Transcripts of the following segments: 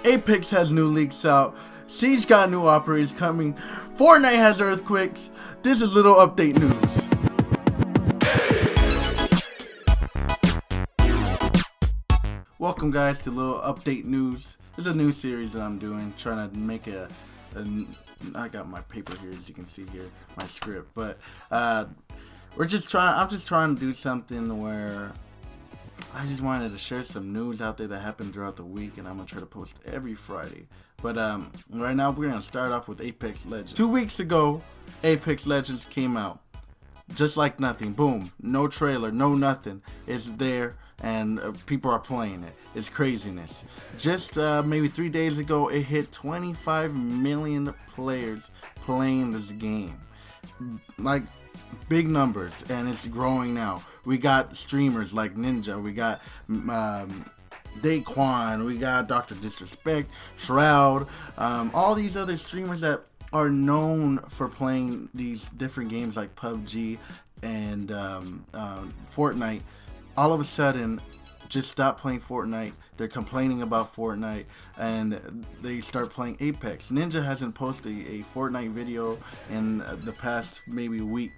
APICS has new leaks out. Siege got new operators coming. Fortnite has earthquakes. This is little update news. Welcome guys to little update news. This is a new series that I'm doing, trying to make I got my paper here, as you can see here, my script. But I'm just trying to do something where I just wanted to share some news out there that happened throughout the week, and I'm gonna try to post every Friday. But right now we're gonna start off with APICS Legends. 2 weeks ago, APICS Legends came out, just like nothing. Boom, no trailer, no nothing. It's there, and people are playing it. It's craziness. Just maybe 3 days ago, it hit 25 million players playing this game. Like, big numbers, and it's growing now. We got streamers like Ninja, we got Daquan, we got Dr. Disrespect, Shroud, all these other streamers that are known for playing these different games like PUBG and Fortnite. All of a sudden just stop playing Fortnite. They're complaining about Fortnite, and they start playing Apex. Ninja hasn't posted a Fortnite video in the past maybe week,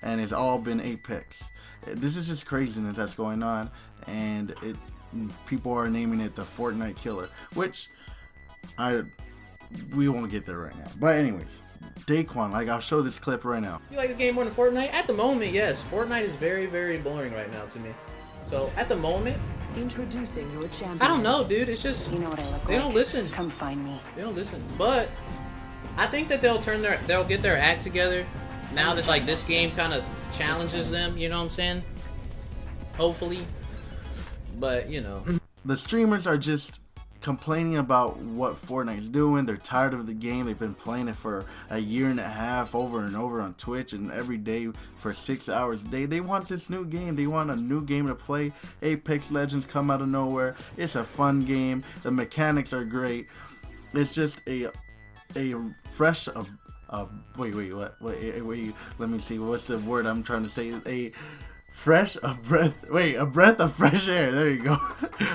and it's all been Apex. This is just craziness that's going on, and people are naming it the Fortnite killer, which we won't get there right now. But anyways, Daquan, like, I'll show this clip right now. You like this game more than Fortnite? At the moment, yes. Fortnite is very, very boring right now to me. So at the moment, introducing your champion. I don't know, dude. It's just, you know what I look like. They don't listen. Come find me. They don't listen. But I think that they'll get their act together now that like this game kind of challenges them. You know what I'm saying? Hopefully. But you know, the streamers are just complaining about what Fortnite's doing. They're tired of the game. They've been playing it for a year and a half over and over on Twitch and every day for 6 hours a day. They want this new game. They want a new game to play. APICS Legends come out of nowhere. It's a fun game. The mechanics are great. It's just a fresh wait, let me see, what's the word I'm trying to say? A breath of fresh air. There you go.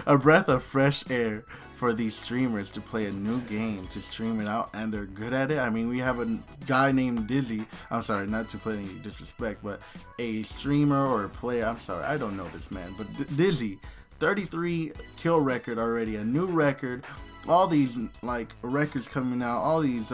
A breath of fresh air for these streamers to play a new game, to stream it out, and they're good at it. I mean, we have a guy named Dizzy. I'm sorry, not to put any disrespect, but a streamer or a player. I'm sorry, I don't know this man, but Dizzy, 33 kill record already, a new record. All these like records coming out, all these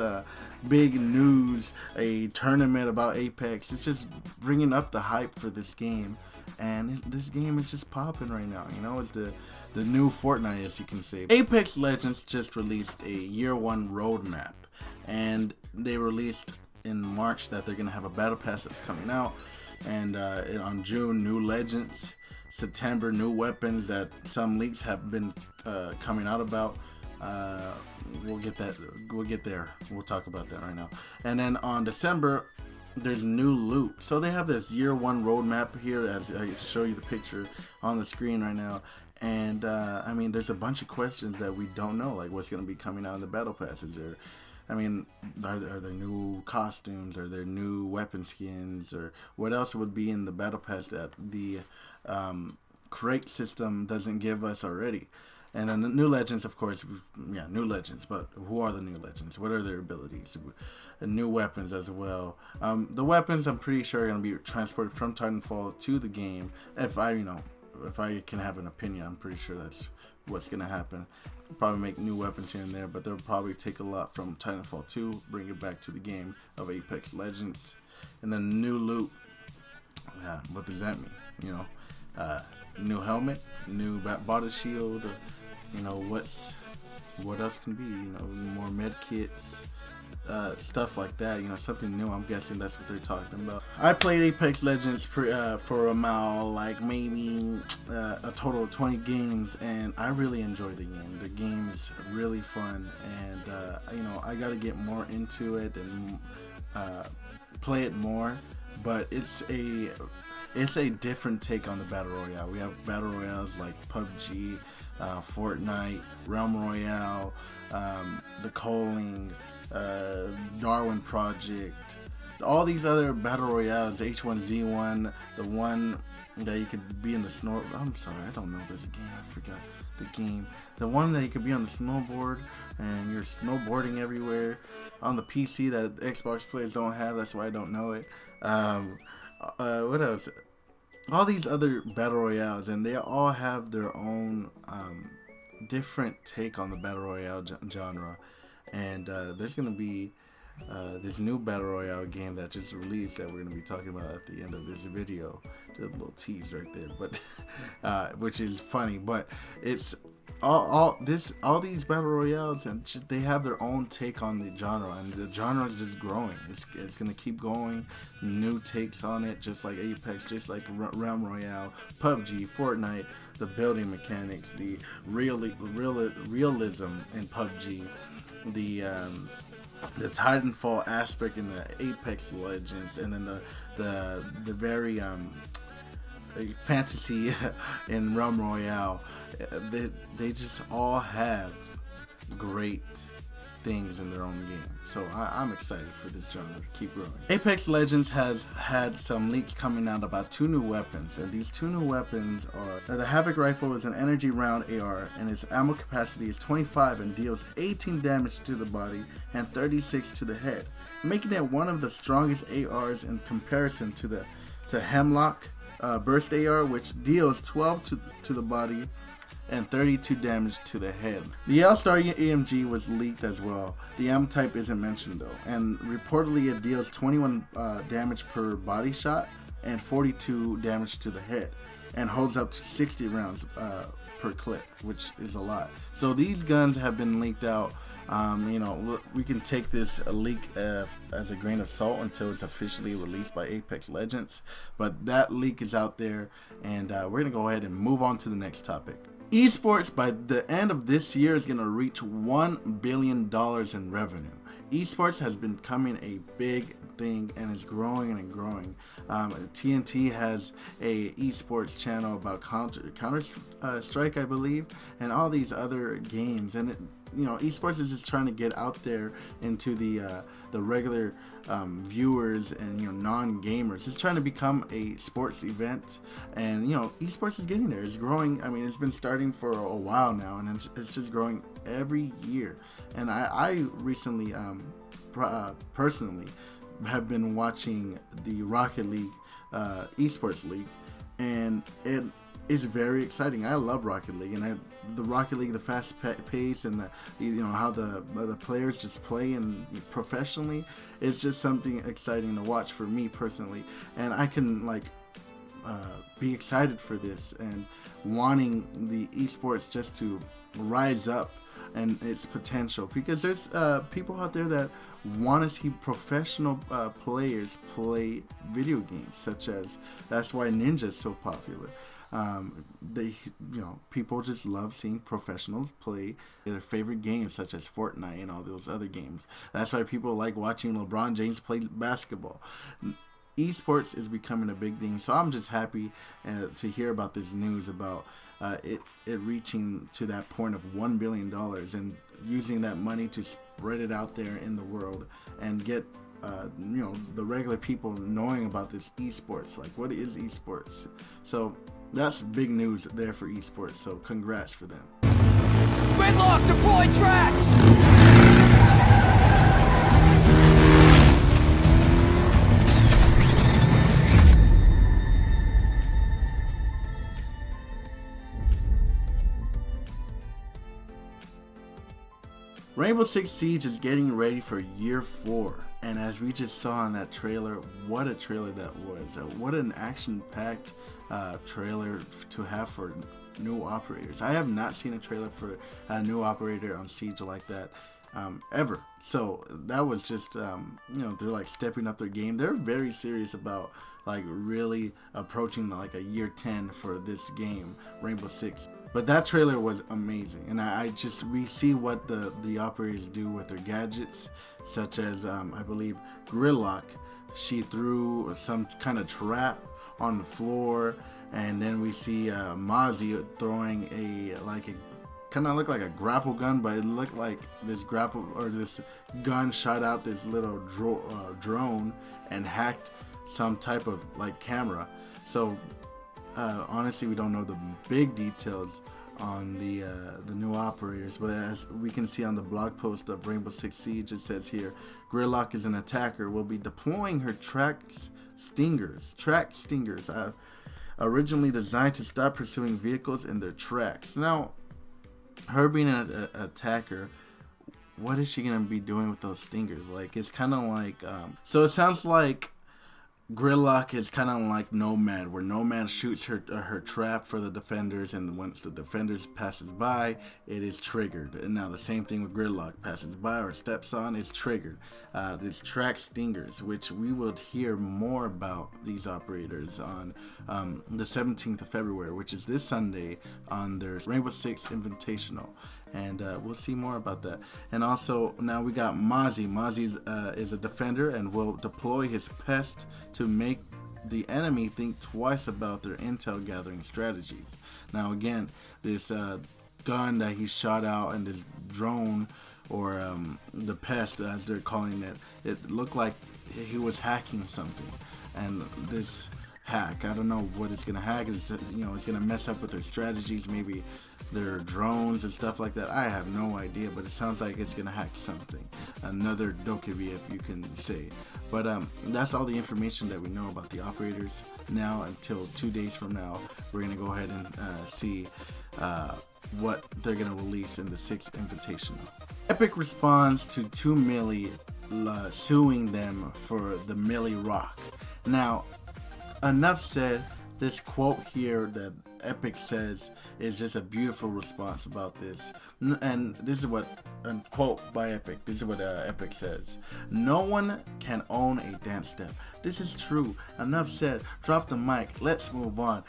big news, a tournament about Apex. It's just bringing up the hype for this game, and this game is just popping right now. You know, it's the new Fortnite, as you can say. APICS Legends just released a year one roadmap, and they released in March that they're gonna have a battle pass that's coming out, and on June, new legends. September, new weapons that some leaks have been coming out about. We'll get there. We'll talk about that right now. And then on December, there's new loot. So they have this year one roadmap here, as I show you the picture on the screen right now. And I mean, there's a bunch of questions that we don't know, like what's going to be coming out in the battle passes. I mean, are there new costumes? Are there new weapon skins? Or what else would be in the battle pass that the crate system doesn't give us already? And then the new legends, of course, yeah, new legends. But who are the new legends? What are their abilities? And new weapons as well. The weapons, I'm pretty sure, are going to be transported from Titanfall to the game. If I can have an opinion, I'm pretty sure that's what's going to happen. Probably make new weapons here and there, but they'll probably take a lot from Titanfall 2, bring it back to the game of APICS Legends. And then new loot. Yeah, what does that mean? You know, new helmet, new body shield. You know, what else can be? You know, more med kits, stuff like that. You know, something new. I'm guessing that's what they're talking about. I played APICS Legends for about like maybe a total of 20 games, and I really enjoy the game. The game is really fun, and you know, I got to get more into it and play it more. But it's a different take on the battle royale. We have battle royales like PUBG, Fortnite, Realm Royale, the Calling, Darwin Project, all these other battle royales, H1Z1, the one that you could be in the snow. I'm sorry, I don't know this game. I forgot the game. The one that you could be on the snowboard and you're snowboarding everywhere on the PC that Xbox players don't have. That's why I don't know it. What else? All these other battle royales, and they all have their own different take on the battle royale genre. And there's gonna be this new battle royale game that just released that we're gonna be talking about at the end of this video. Just a little tease right there, but which is funny. But it's all these battle royales, and they have their own take on the genre, and the genre is just growing. It's gonna keep going, new takes on it, just like Apex, just like Realm Royale, PUBG, Fortnite, the building mechanics, the realism in PUBG, the Titanfall aspect in the APICS Legends, and then the very fantasy in Realm Royale. They just all have great things in their own game. So I'm excited for this genre to keep growing. APICS Legends has had some leaks coming out about 2 new weapons, and these 2 new weapons are the Havoc Rifle is an energy round AR, and its ammo capacity is 25 and deals 18 damage to the body and 36 to the head, making it one of the strongest ARs in comparison to Hemlock Burst AR, which deals 12 to the body and 32 damage to the head. The L-Star EMG was leaked as well. The ammo type isn't mentioned though, and reportedly it deals 21 damage per body shot and 42 damage to the head, and holds up to 60 rounds per clip, which is a lot. So these guns have been leaked out. We can take this leak as a grain of salt until it's officially released by APICS Legends, but that leak is out there, and we're gonna go ahead and move on to the next topic. Esports by the end of this year is going to reach $1 billion in revenue. Esports has been becoming a big thing and is growing and growing. TNT has a esports channel about Counter Strike, I believe, and all these other games. And esports is just trying to get out there into the regular viewers and non-gamers. It's trying to become a sports event, and esports is getting there. It's growing. I mean, it's been starting for a while now, and it's just growing every year. And I recently personally have been watching the Rocket League esports league, and it is very exciting. I love Rocket League, and the Rocket League, the fast pace, and how the players just play and professionally. It's just something exciting to watch for me personally, and I can be excited for this and wanting the esports just to rise up and its potential, because there's people out there that want to see professional players play video games, such as that's why Ninja is so popular. People just love seeing professionals play their favorite games, such as Fortnite and all those other games. That's why people like watching LeBron James play basketball. Esports is becoming a big thing, so I'm just happy to hear about this news about it reaching to that point of $1 billion and using that money to spread it out there in the world and get the regular people knowing about this esports. Like, what is esports? So that's big news there for esports, so congrats for them. Gridlock, deploy tracks! Rainbow Six Siege is getting ready for year 4, and as we just saw in that trailer, what a trailer that was. What an action-packed trailer to have for new operators. I have not seen a trailer for a new operator on Siege like that ever. So that was just, they're like stepping up their game. They're very serious about really approaching a year 10 for this game, Rainbow Six. But that trailer was amazing, and we see what the operators do with their gadgets, such as I believe Gridlock. She threw some kind of trap on the floor, and then we see Mozzie throwing kind of looked like a grapple gun, but it looked like this grapple or this gun shot out this little drone and hacked some type of like camera. So honestly, we don't know the big details on the new operators, but as we can see on the blog post of Rainbow Six Siege, it says here, Gridlock is an attacker, will be deploying her track stingers, originally designed to stop pursuing vehicles in their tracks. Now, her being an attacker, what is she gonna be doing with those stingers? Like, it's kind of like so it sounds like Gridlock is kind of like Nomad, where Nomad shoots her trap for the defenders, and once the defenders passes by, it is triggered. And now the same thing with Gridlock, passes by or steps on, it's triggered. These track stingers, which we will hear more about these operators on the 17th of February, which is this Sunday, on their Rainbow Six Invitational. And we'll see more about that. And also, now we got Mozzie. Mozzie is a defender and will deploy his pest to make the enemy think twice about their intel gathering strategies. Now again, this gun that he shot out and this drone, or the pest as they're calling it, it looked like he was hacking something. And this hack, I don't know what it's gonna hack. It's, you know, it's gonna mess up with their strategies, maybe their drones and stuff like that. I have no idea, but it sounds like it's gonna hack something. Another Dokkaebi, if you can say. But that's all the information that we know about the operators now until 2 days from now. We're gonna go ahead and see what they're gonna release in the 6th Invitational. Epic responds to 2 Milli suing them for the Milli Rock. Now, enough said. This quote here that Epic says is just a beautiful response about this. And this is what, a quote by Epic, this is what Epic says. No one can own a dance step. This is true. Enough said. Drop the mic. Let's move on.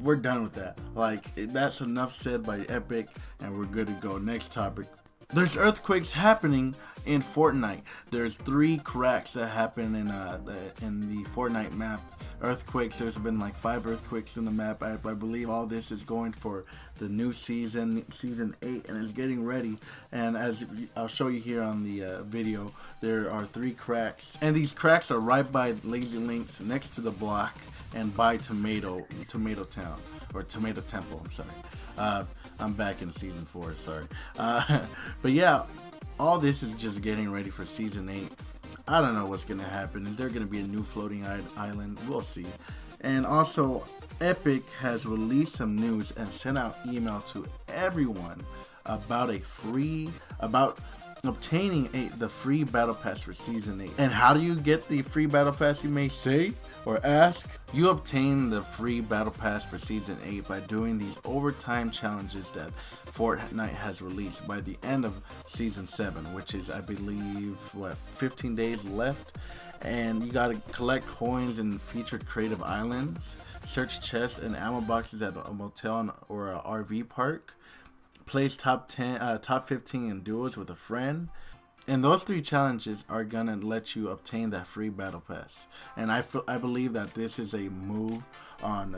We're done with that. Like, that's enough said by Epic, and we're good to go. Next topic. There's earthquakes happening in Fortnite. There's 3 cracks that happen in the Fortnite map. Earthquakes, there's been like 5 earthquakes in the map. I believe all this is going for the new season 8, and it's getting ready. And as I'll show you here on the video, there are 3 cracks, and these cracks are right by Lazy Links, next to the block, and by Tomato Town, or Tomato Temple. I'm sorry. I'm back in season 4. Sorry. But yeah, all this is just getting ready for season 8. I don't know what's gonna happen. Is there gonna be a new floating island? We'll see. And also, Epic has released some news and sent out email to everyone about obtaining the free battle pass for season 8. And how do you get the free battle pass, you may say or ask? You obtain the free battle pass for season 8 by doing these overtime challenges that Fortnite has released by the end of season 7, which is, I believe, 15 days left. And you gotta collect coins in featured creative islands, search chests and ammo boxes at a motel or a RV park, place top 15 in duos with a friend. And those 3 challenges are gonna let you obtain that free battle pass. And I believe that this is a move on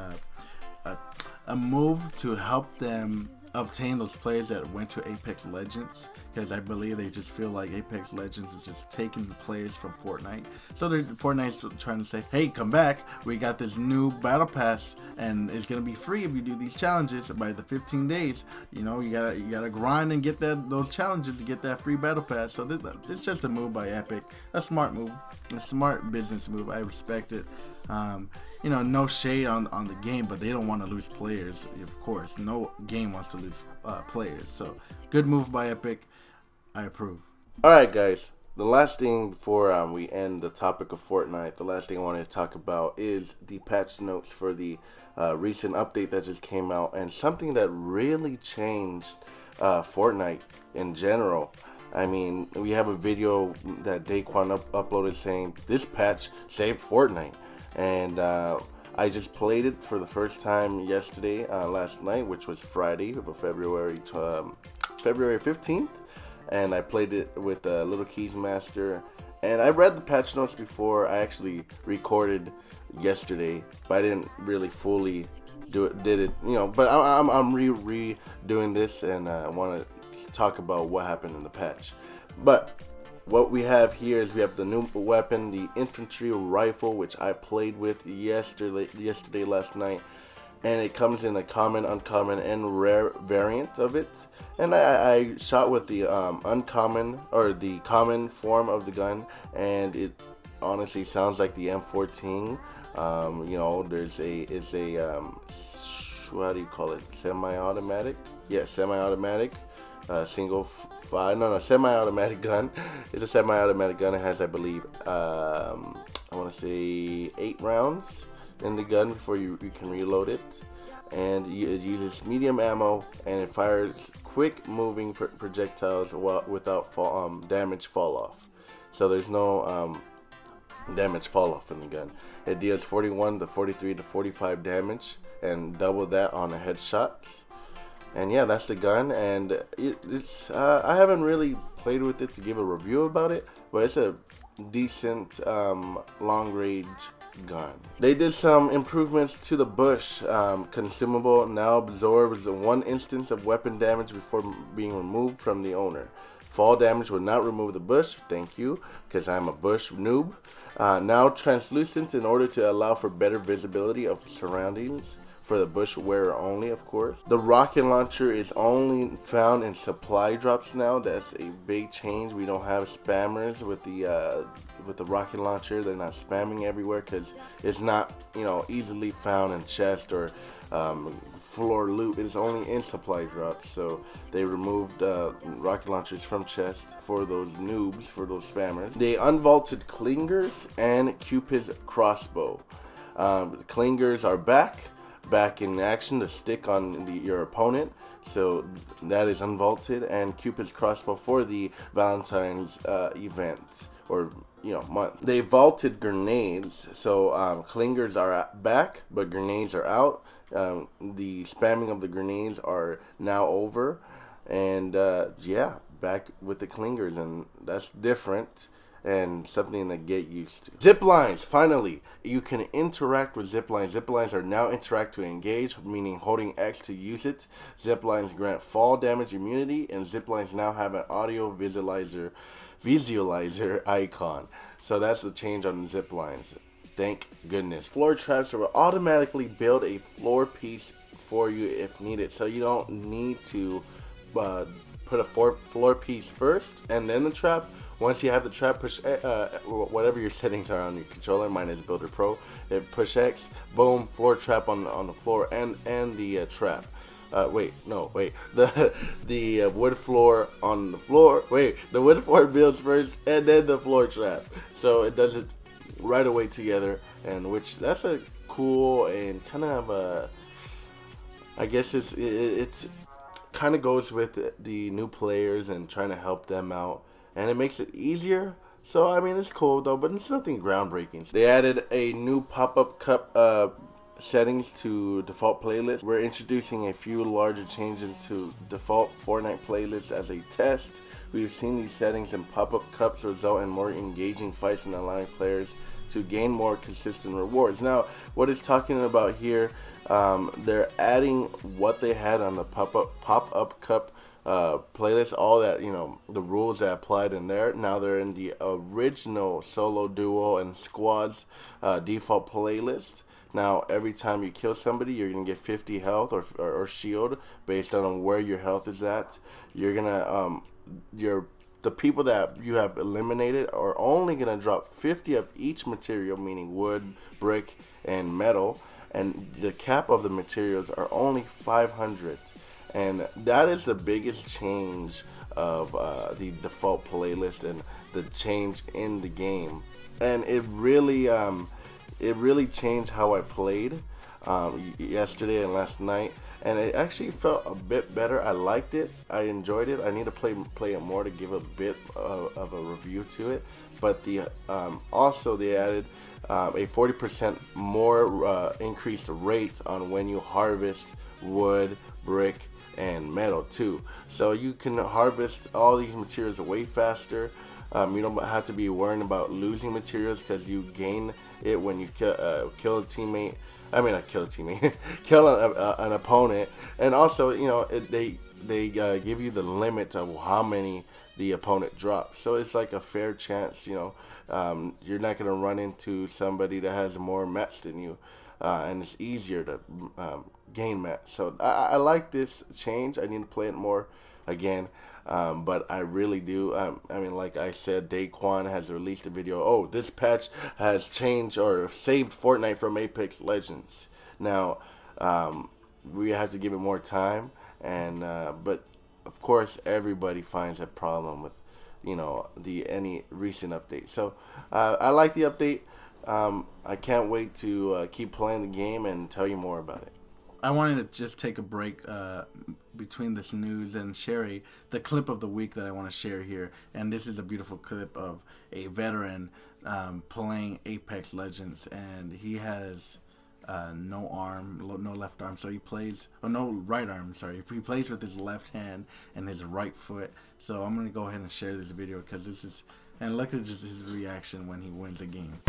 a move to help them obtain those players that went to APICS Legends, because I believe they just feel like APICS Legends is just taking the players from Fortnite. So Fortnite's trying to say, hey, come back, we got this new battle pass and it's gonna be free if you do these challenges by the 15 days. You know, you gotta grind and get those challenges to get that free battle pass. So it's just a move by Epic, a smart move, a smart business move. I respect it. You know, no shade on the game, but they don't want to lose players, of course. No game wants to lose players. So good move by Epic. I approve. Alright guys, the last thing before we end the topic of Fortnite, the last thing I wanted to talk about is the patch notes for the recent update that just came out, and something that really changed Fortnite in general. I mean, we have a video that Daquan uploaded saying this patch saved Fortnite. And I just played it for the first time yesterday, last night, which was Friday of February 15th. And I played it with Little Keys Master. And I read the patch notes before I actually recorded yesterday, but I didn't really fully did it, you know. But I'm redoing this, and I want to talk about what happened in the patch. But what we have here is we have the new weapon, the infantry rifle, which I played with yesterday last night, and it comes in a common, uncommon, and rare variant of it. And I shot with the uncommon or the common form of the gun, and it honestly sounds like the M14. You know, it's a how do you call it? Semi-automatic? Yeah, semi-automatic. Semi-automatic gun. It's a semi-automatic gun. It has, I believe, I want to say 8 rounds in the gun before you can reload it. And it uses medium ammo, and it fires quick moving projectiles without damage fall off. So there's no damage fall off in the gun. It deals 41 to 43 to 45 damage, and double that on a headshot. And yeah, that's the gun, and it's I haven't really played with it to give a review about it, but it's a decent long range gun. They did some improvements to the bush. Consumable now absorbs 1 instance of weapon damage before being removed from the owner. Fall damage will not remove the bush, thank you, because I'm a bush noob. Now translucent in order to allow for better visibility of surroundings. For the bush wearer only, of course. The rocket launcher is only found in supply drops now. That's a big change. We don't have spammers with the rocket launcher. They're not spamming everywhere because it's not, you know, easily found in chest or floor loot. It's only in supply drops. So they removed rocket launchers from chest for those noobs, for those spammers. They unvaulted clingers and Cupid's crossbow. The clingers are back in action to stick on your opponent, so that is unvaulted, and Cupid's crossbow for the Valentine's event, or month. They vaulted grenades, so clingers are back, but grenades are out. The spamming of the grenades are now over, and yeah, back with the clingers, and that's different and something to get used to. Zip lines, finally, you can interact with zip lines. Zip lines are now interact to engage, meaning holding X to use it. Zip lines grant fall damage immunity, and zip lines now have an audio visualizer icon. So that's the change on the zip lines. Thank goodness. Floor traps will automatically build a floor piece for you if needed, so you don't need to put a floor piece first and then the trap. Once you have the trap, push whatever your settings are on your controller. Mine is Builder Pro. Push X, boom, floor trap on the floor and the trap. The wood floor on the floor. The wood floor builds first and then the floor trap. So it does it right away together, and which that's a cool and kind of a, I guess it's kind of goes with the new players and trying to help them out. And it makes it easier. So, I mean, it's cool though, but it's nothing groundbreaking. They added a new pop-up cup settings to default playlist. We're introducing a few larger changes to default Fortnite playlists as a test. We've seen these settings and pop-up cups result in more engaging fights and allowing players to gain more consistent rewards. Now, what it's talking about here, they're adding what they had on the pop-up cup playlist, all that, the rules that applied in there. Now they're in the original solo, duo, and squads default playlist. Now every time you kill somebody, you're gonna get 50 health or shield based on where your health is at. You're gonna the people that you have eliminated are only gonna drop 50 of each material, meaning wood, brick, and metal, and the cap of the materials are only 500. And that is the biggest change of the default playlist and the change in the game. And it really changed how I played yesterday and last night. And it actually felt a bit better. I liked it. I enjoyed it. I need to play it more to give a bit of a review to it. But also they added a 40% more increased rate on when you harvest wood, brick, and metal too. So you can harvest all these materials way faster. You don't have to be worrying about losing materials because you gain it when you kill a teammate. I mean, not kill a teammate, kill an opponent, and also, you know, they give you the limit of how many the opponent drops. So it's like a fair chance, you know, you're not gonna run into somebody that has more mats than you, and it's easier to gain mats. So I like this change. I need to play it more again. But I really do. I mean, like I said, Daquan has released a video. Oh, this patch has changed or saved Fortnite from APICS Legends. Now, we have to give it more time, and but of course, everybody finds a problem with, you know, any recent update. So I like the update. I can't wait to keep playing the game and tell you more about it. I wanted to just take a break between this news and share the clip of the week that I want to share here. And this is a beautiful clip of a veteran playing APICS Legends, and he has no arm, no left arm, so he plays, or no right arm, sorry. He plays with his left hand and his right foot. So I'm going to go ahead and share this video because this is, and look at just his reaction when he wins a game.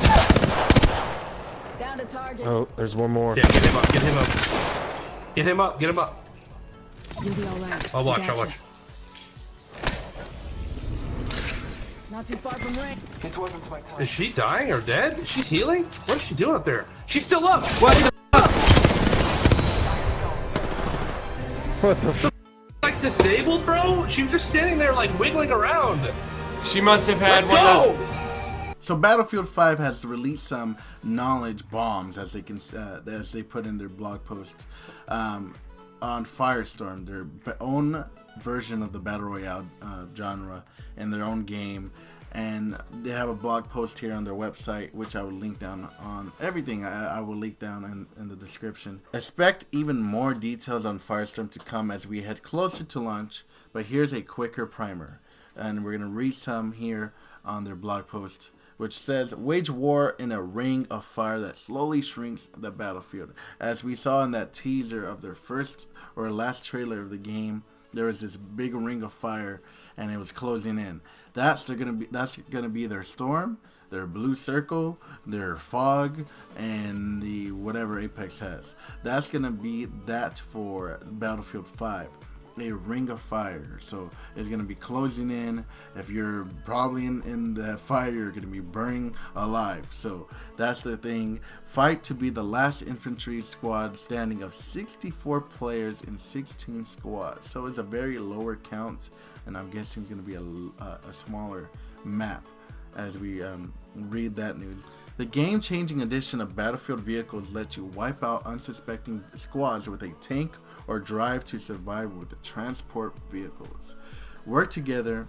Down to target. Oh, there's one more. Yeah, get him up, get him up. Get him up, get him up. You'll be all right. I'll watch, Gotcha. I'll watch. Not too far from range. It wasn't my time. Is she dying or dead? She's healing? What is she doing up there? She's still up! What the up? What the Like disabled, bro? She was just standing there like wiggling around. She must have had Let's one of those. go! So Battlefield 5 has released some knowledge bombs, as they put in their blog posts, on Firestorm, their own version of the battle royale genre in their own game. And they have a blog post here on their website, which I will link down on everything. I will link down in the description. Expect even more details on Firestorm to come as we head closer to launch, but here's a quicker primer. And we're going to read some here on their blog post, which says, wage war in a ring of fire that slowly shrinks the battlefield. As we saw in that teaser of their first or last trailer of the game, there was this big ring of fire and it was closing in. That's gonna be their storm, their blue circle, their fog, and the whatever Apex has. That's gonna be that for Battlefield 5. A ring of fire, so it's gonna be closing in. If you're probably in the fire, you're gonna be burning alive. So that's the thing. Fight to be the last infantry squad standing of 64 players in 16 squads. So it's a very lower count, and I'm guessing it's gonna be a smaller map as we read that news. The game-changing addition of Battlefield vehicles lets you wipe out unsuspecting squads with a tank or drive to survive with the transport vehicles. Work together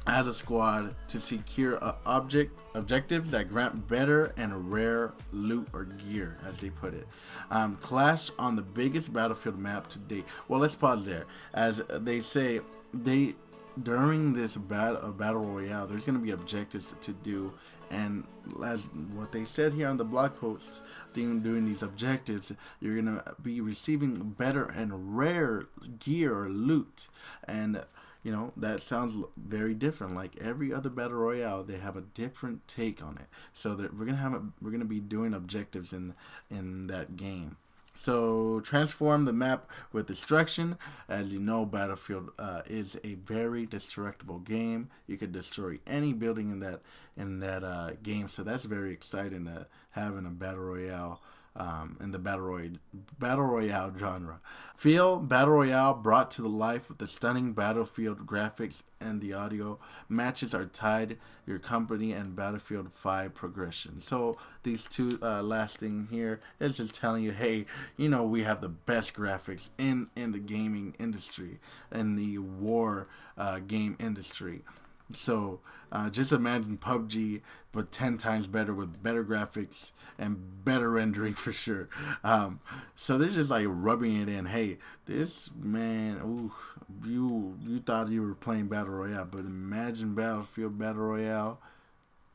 as a squad to secure objectives that grant better and rare loot or gear, as they put it. Clash on the biggest Battlefield map to date. Well, let's pause there. As they say, during this battle royale, there's going to be objectives to do, and as what they said here on the blog posts, doing these objectives, you're going to be receiving better and rare gear or loot. And you know, that sounds very different. Like every other battle royale, they have a different take on it. So that we're gonna be doing objectives in that game. So transform the map with destruction. As you know, Battlefield is a very destructible game. You could destroy any building in that game. So that's very exciting to have in a battle royale. In the battle royale genre. Feel battle royale brought to life with the stunning Battlefield graphics and the audio. Matches are tied your company and Battlefield 5 progression. So these two last thing here is just telling you, hey, you know, we have the best graphics in the gaming industry, in the war game industry. So just imagine PUBG, but 10 times better with better graphics and better rendering for sure. So they're just like rubbing it in. Hey, this man, ooh, you thought you were playing Battle Royale, but imagine Battlefield Battle Royale.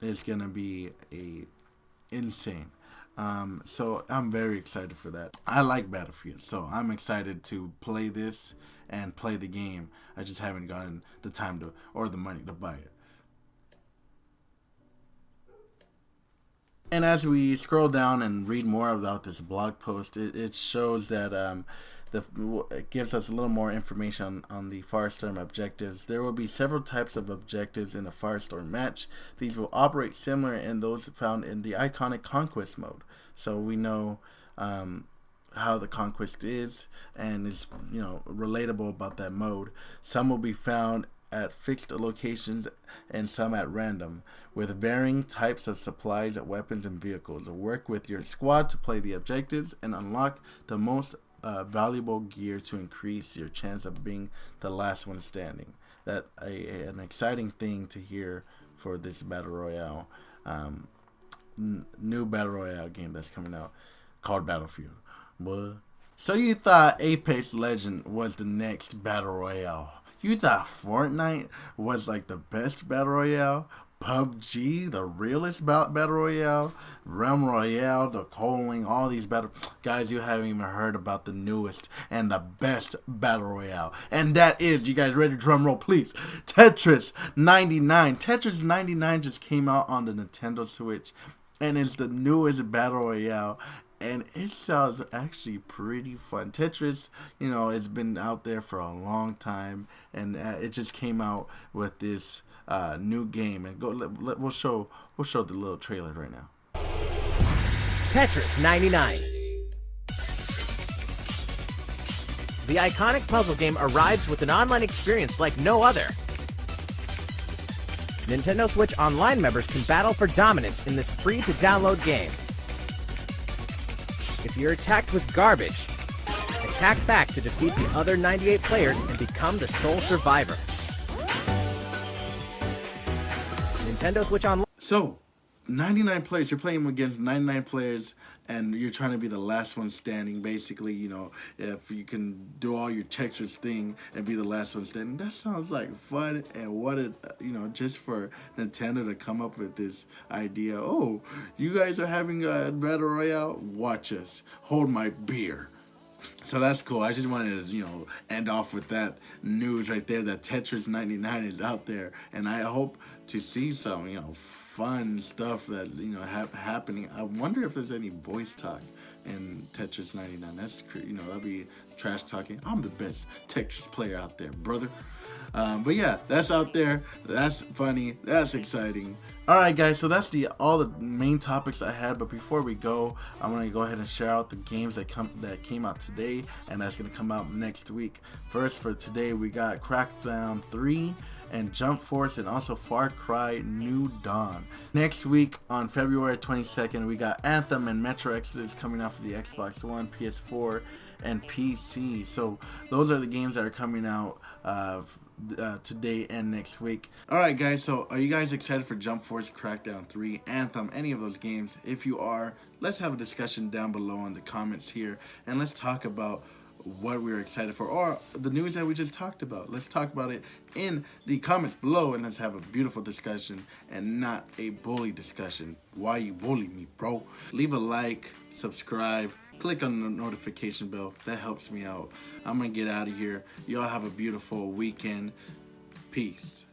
It's gonna be insane. So I'm very excited for that. I like Battlefield, so I'm excited to play this and play the game. I just haven't gotten the time to or the money to buy it. And as we scroll down and read more about this blog post, it shows that it gives us a little more information on the Firestorm objectives. There will be several types of objectives in a Firestorm match. These will operate similar in those found in the iconic Conquest mode. So we know how the Conquest is, and is relatable about that mode. Some will be found at fixed locations and some at random, with varying types of supplies, weapons, and vehicles. Work with your squad to play the objectives and unlock the most valuable gear to increase your chance of being the last one standing. That an exciting thing to hear for this battle royale, new battle royale game that's coming out called Battlefield. What? So you thought APICS Legends was the next battle royale? You thought Fortnite was like the best battle royale? PUBG, the realest battle royale? Realm Royale, the Coaling, all these battle... Guys, you haven't even heard about the newest and the best battle royale. And that is, you guys ready? Drum roll, please. Tetris 99. Tetris 99 just came out on the Nintendo Switch, and it's the newest battle royale. And it sounds actually pretty fun. Tetris, it's been out there for a long time, and it just came out with this new game. And we'll show the little trailer right now. Tetris 99. The iconic puzzle game arrives with an online experience like no other. Nintendo Switch Online members can battle for dominance in this free-to-download game. If you're attacked with garbage, attack back to defeat the other 98 players and become the sole survivor. Nintendo Switch Online. So, 99 players. You're playing against 99 players, and you're trying to be the last one standing. Basically, if you can do all your Tetris thing and be the last one standing, that sounds like fun. And what just for Nintendo to come up with this idea. Oh, you guys are having a battle royale? Watch us. Hold my beer. So that's cool. I just wanted to, end off with that news right there, that Tetris 99 is out there. And I hope to see some, fun stuff that, happening. I wonder if there's any voice talk in Tetris 99. That's, that'll be trash talking. I'm the best Tetris player out there, brother. But yeah, that's out there. That's funny. That's exciting. All right, guys. So that's all the main topics I had. But before we go, I'm gonna go ahead and share out the games that came out today, and that's gonna come out next week. First, for today, we got Crackdown 3 and Jump Force, and also Far Cry New Dawn. Next week, on February 22nd, we got Anthem and Metro Exodus coming out for the Xbox One, PS4, and PC. So those are the games that are coming out today and next week. Alright, guys, so are you guys excited for Jump Force, Crackdown 3, Anthem, any of those games? If you are, let's have a discussion down below in the comments here, and let's talk about what we're excited for, or the news that we just talked about. Let's talk about it in the comments below, and let's have a beautiful discussion and not a bully discussion. Why you bully me, bro? Leave a like, subscribe, click on the notification bell. That helps me out. I'm gonna get out of here. Y'all have a beautiful weekend. Peace.